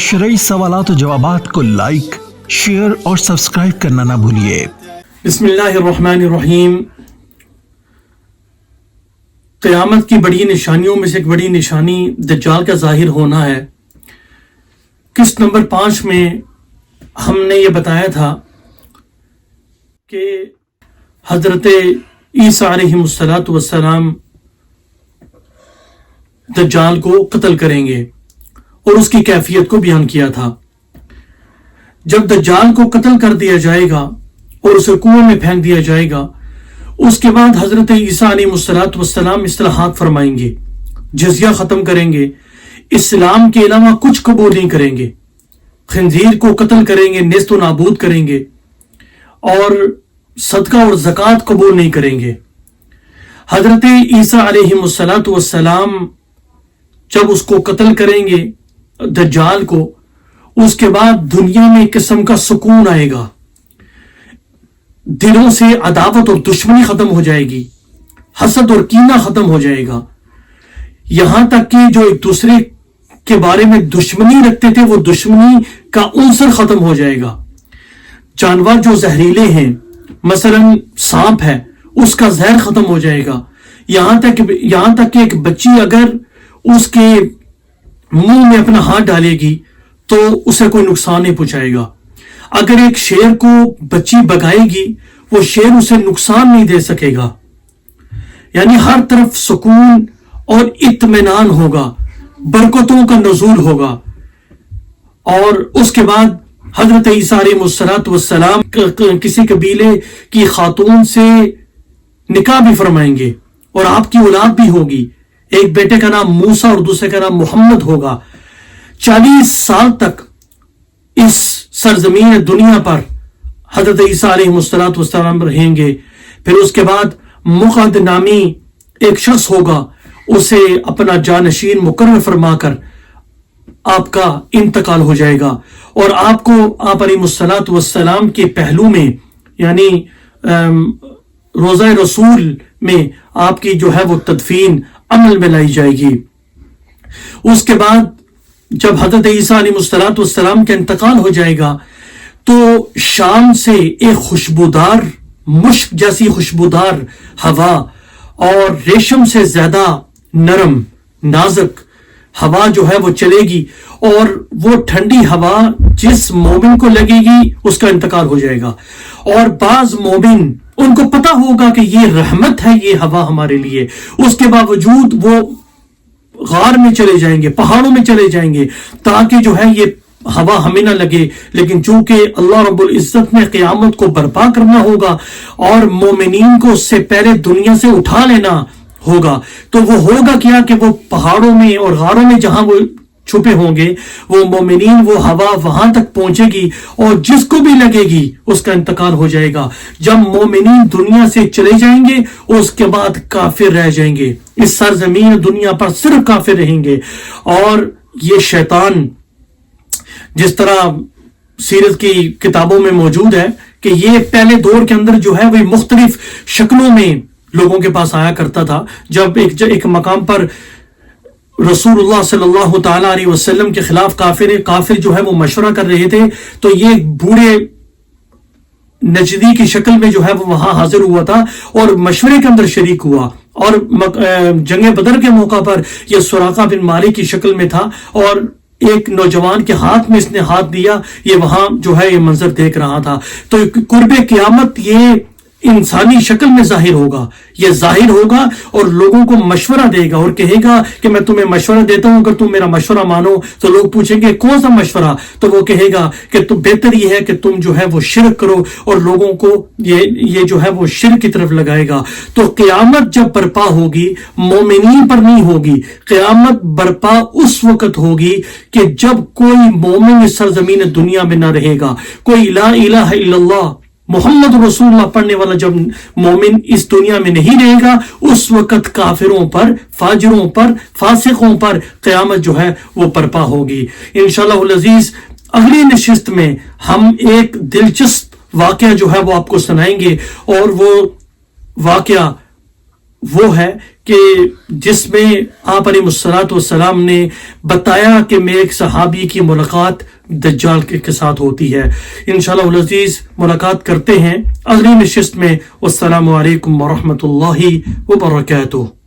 शरई सवालात और जवाबात को लाइक, शेयर और सब्सक्राइब करना ना भूलिए। बिस्मिल्लाहिर्रहमानिर्रहीम। क़यामत की बड़ी निशानियों में से एक बड़ी निशानी दज्जाल का ज़ाहिर होना है। किस्त नंबर 5 में हमने ये बताया था कि हज़रत ईसा अलैहिस्सलातु वस्सलाम दज्जाल को कत्ल करेंगे और उसकी कैफियत को बयान किया था। जब दज्जाल को कत्ल कर दिया जाएगा और उसे कुएं में फेंक दिया जाएगा, उसके बाद हजरत ईसा अलैहिस्सलातु वस्सलाम इस्लाहात फरमाएंगे, जजिया खत्म करेंगे, इस्लाम के अलावा कुछ कबूल नहीं करेंगे, खंजीर को कत्ल करेंगे, नेस्त व नाबूद करेंगे और सदका और ज़कात कबूल नहीं करेंगे। हजरत ईसा अलैहिस्सलातु वस्सलाम जब उसको कत्ल करेंगे दज्जाल को, उसके बाद दुनिया में एक किस्म का सुकून आएगा, दिलों से अदावत और दुश्मनी खत्म हो जाएगी, हसद और कीना खत्म हो जाएगा। यहां तक कि जो एक दूसरे के बारे में दुश्मनी रखते थे, वो दुश्मनी का उनसर खत्म हो जाएगा। जानवर जो जहरीले हैं, मसलन सांप है, उसका जहर खत्म हो जाएगा। यहां तक कि एक बच्ची अगर उसके मुंह में अपना हाथ डालेगी तो उसे कोई नुकसान नहीं पहुंचाएगा। अगर एक शेर को बच्ची भगाएगी, वो शेर उसे नुकसान नहीं दे सकेगा। यानी हर तरफ सुकून और इत्मीनान होगा, बरकतों का नुज़ूल होगा। और उसके बाद हजरत ईसा अलैहिस्सलातु वस्सलाम किसी कबीले की खातून से निकाह भी फरमाएंगे और आपकी औलाद भी होगी। एक बेटे का नाम मूसा और दूसरे का नाम मोहम्मद होगा। 40 साल तक इस सरजमीन दुनिया पर हजरत ईसा अलैहिस्सलातु वस्सलाम रहेंगे। फिर उसके बाद मुक़अद नामी एक शख्स होगा, उसे अपना जानशीन मुकर्रर फरमाकर आपका इंतकाल हो जाएगा और आपको आप अलैहिस्सलातु वस्सलाम के पहलू में यानी रोज़ा रसूल में आपकी जो है वो तदफीन अमल में लाई जाएगी। उसके बाद जब हजरत ईसा अलैहिस्सलातु वस्सलाम का इंतकाल हो जाएगा तो शाम से एक खुशबूदार मुश्क जैसी खुशबूदार हवा और रेशम से ज्यादा नरम नाजुक हवा जो है वो चलेगी और वो ठंडी हवा जिस मोमिन को लगेगी उसका इंतकाल हो जाएगा। और बाज मोमिन उनको पता होगा कि ये रहमत है, ये हवा हमारे लिए, उसके बावजूद वो गार में चले जाएंगे, पहाड़ों में चले जाएंगे ताकि जो है ये हवा हमें ना लगे। लेकिन चूंकि अल्लाह रब्बुल इज्जत ने क़यामत को बर्पा करना होगा और मोमिनीन को उससे पहले दुनिया से उठा लेना होगा, तो वो होगा क्या कि वो पहाड़ों में और गारों में जहां वो छुपे होंगे, वो मोमिनीन वो हवा वहां तक पहुंचेगी और जिसको भी लगेगी उसका इंतकाल हो जाएगा। जब मोमिनीन दुनिया से चले जाएंगे उसके बाद काफिर रह जाएंगे। इस सरजमीन दुनिया पर सिर्फ काफिर रहेंगे। और ये शैतान जिस तरह सीरत की किताबों में मौजूद है कि ये पहले दौर के अंदर जो है वही मुख्तलिफ शक्लों में लोगों के पास आया करता था। जब एक मकाम पर रसूलुल्लाह सल्लल्लाहु ताला अलैहि वसल्लम के खिलाफ काफिर जो है वो मशवरा कर रहे थे, तो ये बूढ़े नजदी की शक्ल में जो है वो वहां हाजिर हुआ था और मशवरे के अंदर शरीक हुआ। और जंग बदर के मौका पर यह सुराका बिन मालिक की शक्ल में था और एक नौजवान के हाथ में इसने हाथ दिया, ये वहां जो है ये मंजर देख रहा था। तो कुर्बे क़यामत ये इंसानी शक्ल में जाहिर होगा, ये जाहिर होगा और लोगों को मशवरा देगा और कहेगा कि मैं तुम्हें मशवरा देता हूं, अगर तुम मेरा मशवरा मानो। तो लोग पूछेंगे कौन सा मशवरा, तो वो कहेगा कि तुम बेहतर ये है कि तुम जो है वो शिरक करो और लोगों को ये जो है वो शिरक की तरफ लगाएगा। तो क़यामत जब बर्पा होगी मोमिनीन पर नहीं होगी, क़यामत बर्पा उस वक्त होगी कि जब कोई मोमिन इस सरजमीन दुनिया में ना रहेगा, कोई ला इलाहा इल्लल्लाह मोहम्मद रसूलुल्लाह पढ़ने वाला जब मोमिन इस दुनिया में नहीं रहेगा, उस वक्त काफिरों पर, फाजिरों पर, फासिकों पर क़यामत जो है वो बर्पा होगी। इंशाअल्लाह अज़ीज अगली नशिस्त में हम एक दिलचस्प वाक़या जो है वो आपको सुनाएंगे और वो वाक़या وہ ہے کہ جس میں آپ علیہ الصلوۃ والسلام نے بتایا کہ میں ایک صحابی کی ملاقات دجال کے ساتھ ہوتی ہے. انشاءاللہ العزیز ملاقات کرتے ہیں اگلی نشست میں. والسلام علیکم ورحمۃ اللہ وبرکاتہ.